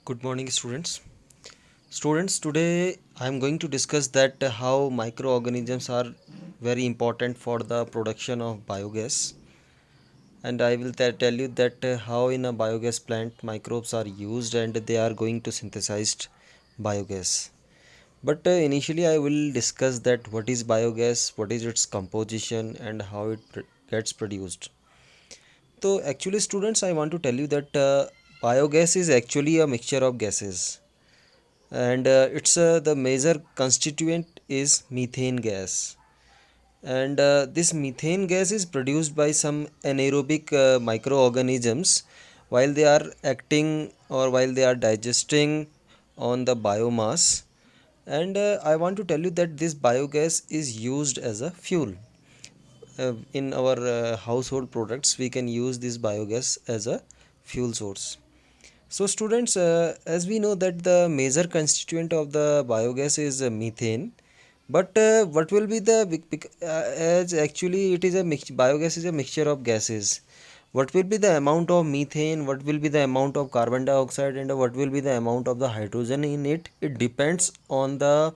Good morning, students. Students, today I am going to discuss that how microorganisms are very important for the production of biogas, and I will tell you that how in a biogas plant microbes are used and they are going to synthesize biogas. But initially, I will discuss that what is biogas, what is its composition, and how it gets produced. So, actually, students, I want to tell you that biogas is actually a mixture of gases, and it's the major constituent is methane gas, and this methane gas is produced by some anaerobic microorganisms while they are acting or while they are digesting on the biomass. And I want to tell you that this biogas is used as a fuel. In our household products we can use this biogas as a fuel source. So students, as we know that the major constituent of the biogas is methane, but what will be the as actually it is a biogas is a mixture of gases. What will be the amount of methane? What will be the amount of carbon dioxide? And what will be the amount of the hydrogen in it? It depends on the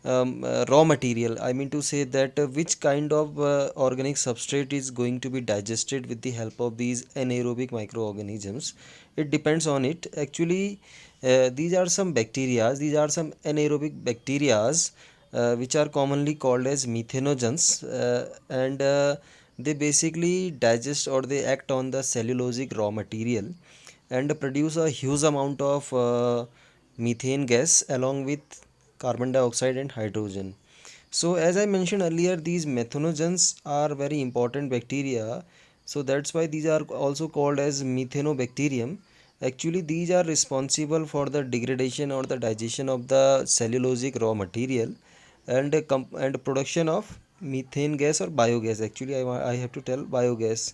raw material. I mean to say that which kind of organic substrate is going to be digested with the help of these anaerobic microorganisms. It depends on it. Actually, these are some bacteria. These are some anaerobic bacteria which are commonly called as methanogens, and they basically digest or they act on the cellulosic raw material and produce a huge amount of methane gas along with carbon dioxide and hydrogen. So as I mentioned earlier, these methanogens are very important bacteria, so that's why these are also called as methanobacterium. Actually, these are responsible for the degradation or the digestion of the cellulosic raw material and and production of methane gas or biogas. Actually, I have to tell biogas.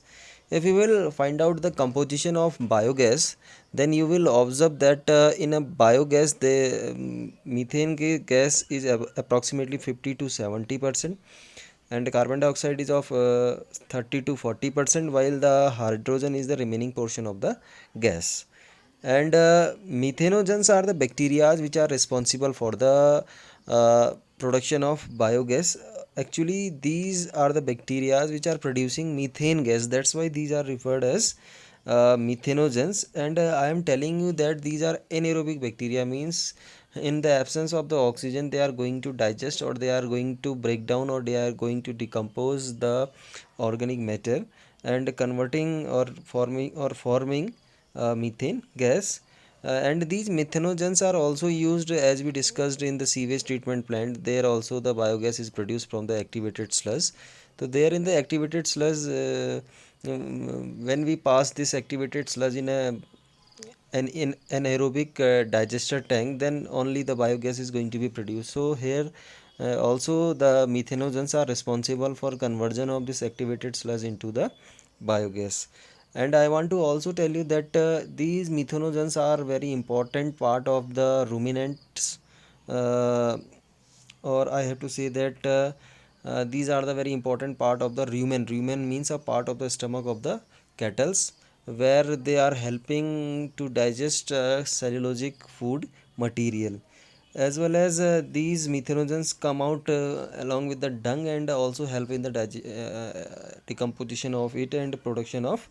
If you will find out the composition of biogas, then you will observe that in a biogas the methane gas is approximately 50 to 70%, and carbon dioxide is of 30 to 40%, while the hydrogen is the remaining portion of the gas. And methanogens are the bacteria which are responsible for the production of biogas. Actually, these are the bacteria which are producing methane gas. That's why these are referred as methanogens. And I am telling you that these are anaerobic bacteria, means in the absence of the oxygen they are going to digest or they are going to break down or they are going to decompose the organic matter and converting or forming methane gas. And these methanogens are also used, as we discussed, in the sewage treatment plant. There also the biogas is produced from the activated sludge. So there in the activated sludge, when we pass this activated sludge in an aerobic digester tank, then only the biogas is going to be produced. So here also the methanogens are responsible for conversion of this activated sludge into the biogas. And I want to also tell you that these methanogens are very important part of the ruminants, uh, or I have to say that these are the very important part of the rumen. Rumen means a part of the stomach of the cattles, where they are helping to digest cellulosic food material, as well as these methanogens come out along with the dung and also help in the decomposition of it and production of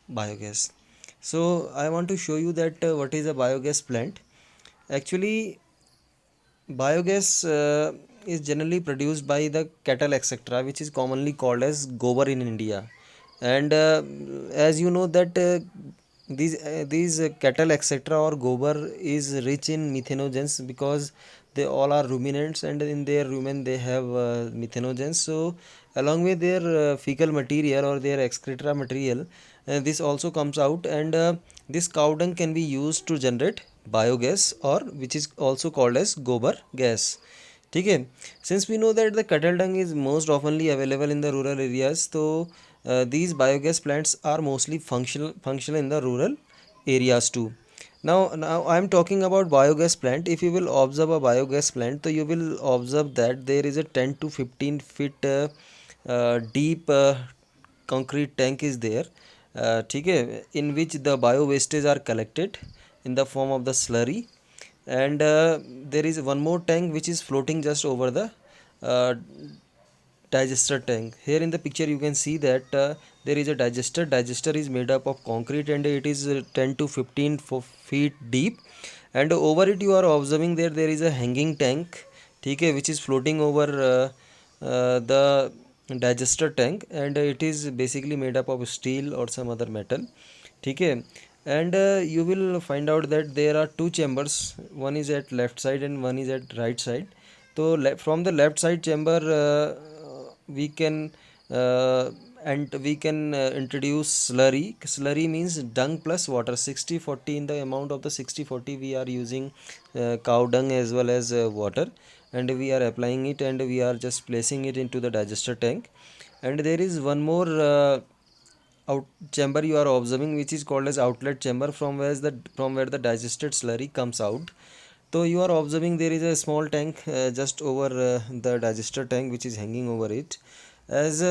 biogas. So I want to show you that what is a biogas plant. Actually, biogas is generally produced by the cattle etc., which is commonly called as gobar in India. And as you know that these cattle etc. or gobar is rich in methanogens because they all are ruminants, and in their rumen they have methanogens. So along with their fecal material or their excreta material, this also comes out, and this cow dung can be used to generate biogas, or which is also called as gobar gas. ठीक है. Since we know that the cattle dung is most oftenly available in the rural areas, so these biogas plants are mostly functional in the rural areas too. Now I am talking about biogas plant. If you will observe a biogas plant, so you will observe that there is a 10 to 15 feet deep concrete tank is there, ठीक है, in which the bio wastage are collected in the form of the slurry. And there is one more tank which is floating just over the uh, digester tank. Here in the picture you can see that there is a digester is made up of concrete, and it is 10 to 15 feet deep. And over it you are observing there is a hanging tank, okay, which is floating over the digester tank, and it is basically made up of steel or some other metal, okay. And you will find out that there are two chambers, one is at left side and one is at right side. So from the left side chamber we can and we can introduce slurry means dung plus water, 60-40 in the amount of the 60-40 we are using cow dung as well as water, and we are applying it and we are just placing it into the digester tank. And there is one more out chamber you are observing, which is called as outlet chamber, from where the digested slurry comes out. So you are observing there is a small tank just over the digester tank which is hanging over it. As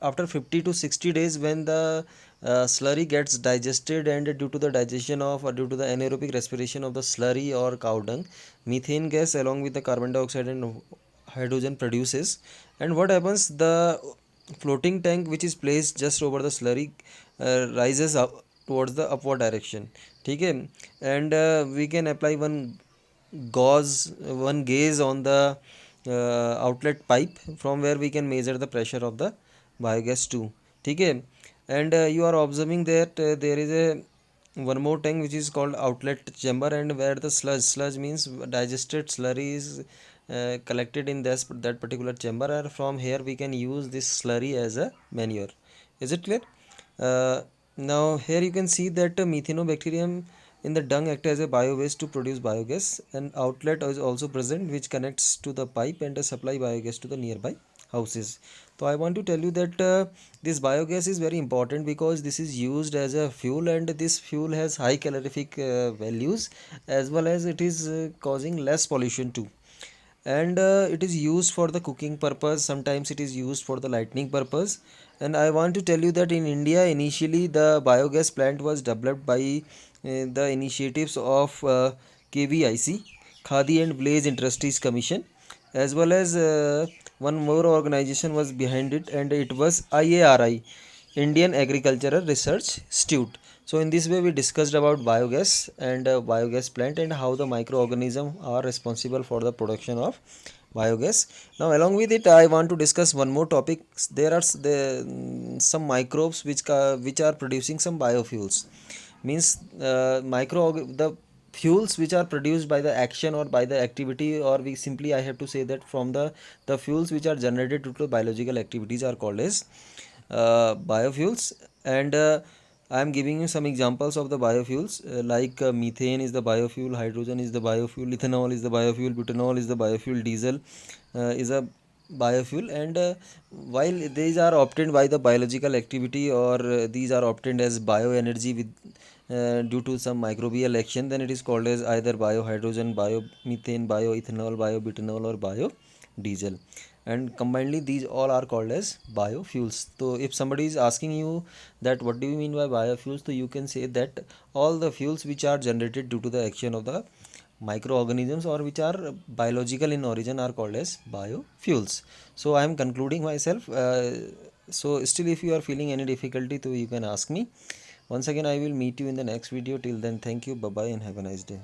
after 50 to 60 days, when the slurry gets digested, and due to the digestion of or due to the anaerobic respiration of the slurry or cow dung, methane gas along with the carbon dioxide and hydrogen produces. And what happens, the floating tank which is placed just over the slurry rises up towards the upward direction, okay. And we can apply one gaze on the outlet pipe, from where we can measure the pressure of the biogas too, okay. And you are observing that there is a one more tank which is called outlet chamber, and where the sludge means digested slurry is collected in that particular chamber, and from here we can use this slurry as a manure. Is it clear? uh, Now here you can see that methanobacterium in the dung act as a bio waste to produce biogas. An outlet is also present which connects to the pipe and supply biogas to the nearby houses. So I want to tell you that this biogas is very important because this is used as a fuel, and this fuel has high calorific values, as well as it is causing less pollution too. And it is used for the cooking purpose, sometimes it is used for the lighting purpose. And I want to tell you that in India, initially the biogas plant was developed by the initiatives of KVIC, Khadi and Village Industries Commission, as well as one more organization was behind it, and it was IARI, Indian Agricultural Research Institute. So in this way we discussed about biogas and biogas plant and how the microorganisms are responsible for the production of biogas. Now along with it I want to discuss one more topic. There are some microbes which are producing some biofuels. Means the fuels which are produced by the action or by the activity, or we simply I have to say that from the fuels which are generated due to biological activities are called as biofuels. And I am giving you some examples of the biofuels, like methane is the biofuel, hydrogen is the biofuel, ethanol is the biofuel, butanol is the biofuel, diesel is a biofuel. And while these are obtained by the biological activity, or these are obtained as bioenergy with due to some microbial action, then it is called as either biohydrogen, biomethane, bioethanol, biobutanol, or biodiesel. And combinedly these all are called as biofuels. So if somebody is asking you that what do you mean by biofuels, so you can say that all the fuels which are generated due to the action of the microorganisms or which are biological in origin are called as biofuels. So I am concluding myself. So still if you are feeling any difficulty, so you can ask me. Once again I will meet you in the next video. Till then, thank you, bye bye, and have a nice day.